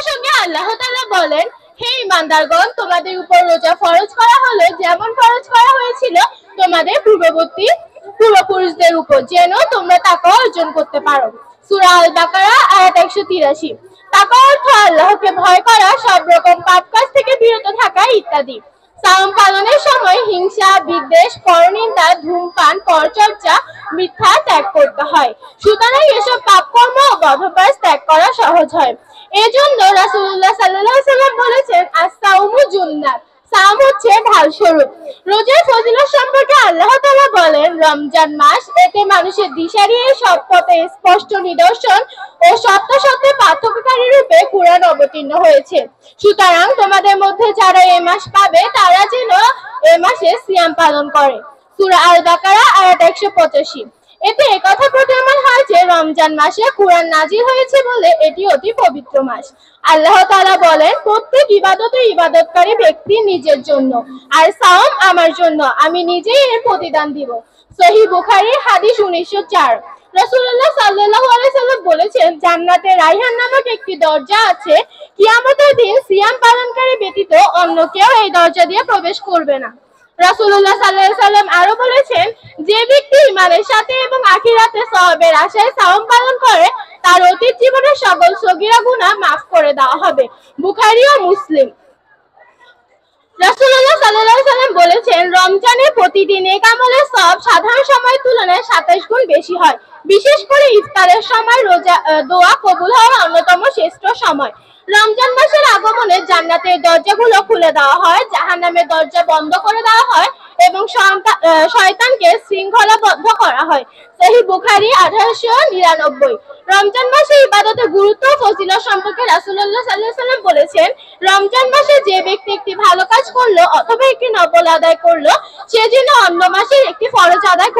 প্রসঙ্গে আল্লাহ তাআলা বলেন, হে ঈমানদারগণ, তোমাদের উপর রোজা ফরজ করা হলো যেমন ফরজ করা হয়েছিল তোমাদের পূর্বপুরুষদের উপর, যেন তোমরা তাকওয়া অর্জন করতে পারো। সূরা আল বাকারা আয়াত 183। তাকওয়া অর্থ আল্লাহকে ভয় করা, সব রকম পাপ কাজ থেকে বিরত থাকা ইত্যাদি। সাওম পালনের সময় হিংসা, বিদ্বেষ, পরনিন্দা, ধূমপান, পরচর্চা, মিথ্যা ত্যাগ করতে হয়। সুতরাং এসব পাপকর্ম ও বদভ্যাস ত্যাগ করা সহজ হয়। এজন্য রাসূলুল্লাহ সাল্লাল্লাহু আলাইহি ওয়াসাল্লাম বলেছেন, আস-সাওমু জুন্নাহ, সাওম হচ্ছে ঢাল স্বরূপ। রোজার ফজিলত সম্পর্কে আল্লাহ তাআলা বলেন, রমজান মাস, এতে মানুষের দিশারি সব পথে স্পষ্ট নিদর্শন ও সত্য সত্যে পার্থক্যকারী রূপে কুরআন অবতীর্ণ হয়েছে। সুতরাং তোমাদের মধ্যে যারা এই মাস পাবে তারা যেন এ মাসে সিয়াম পালন করে। সূরা আল বাকারা আয়াত 185। এতে একথা প্রতীয়মান হয় যে রমজান মাসে কুরআন নাজিল হয়েছে বলে এটি অতি পবিত্র মাস। আল্লাহ তাআলা বলেন, প্রত্যেক ইবাদত ও ইবাদতকারী ব্যক্তি নিজের জন্য, আর সাওম আমার জন্য, আমি নিজেই এর প্রতিদান দিব। সহিহ বুখারী হাদিস 1904। রাসূলুল্লাহ সাল্লাল্লাহু আলাইহি সাল্লাম বলেছেন, জান্নাতে রায়হান নামক একটি দরজা আছে, কিয়ামতের দিন সিয়াম পালনকারী ব্যতীত অন্য কেউ এই দরজা দিয়ে প্রবেশ করবে না। রাসূলুল্লাহ সাল্লাল্লাহু আলাইহি সাল্লাম আরো বলেছেন, যে ব্যক্তি ঈমানের সাথে এবং আখিরাতে সওয়াবের আশায় সাওম পালন করে, তার অতীত জীবনের সকল সগীরা গুনাহ মাফ করে দেওয়া হবে। বুখারী ও মুসলিম। রাসূলুল্লাহ সাল্লাল্লাহু আলাইহি সাল্লাম বলেছেন, রমজানে প্রতিটি নেক আমলের সওয়াব সাধারণ সময়ের তুলনায় 27 গুণ বেশি হয়। বিশেষ করে ইফতারের সময় রোজা দোয়া কবুল হওয়ার অন্যতম শ্রেষ্ঠ সময়। রমজান মাসের আগমনে জান্নাতের দরজাগুলো খুলে দেওয়া হয়, জাহান্নামের দরজা বন্ধ করে দেওয়া হয় এবং শয়তানকে শৃঙ্খলাবদ্ধ করা হয়। সহিহ বুখারী 1899। রমজান মাসে ইবাদতের গুরুত্ব ও ফজিলত সম্পর্কে রাসূলুল্লাহ সাল্লাল্লাহু আলাইহি সাল্লাম বলেছেন, রমজান মাসে যে ব্যক্তি একটি ভালো কাজ করলো অথবা একটি নফল আদায় করলো, সে যেন অন্য মাসের একটি ফরজ আদায়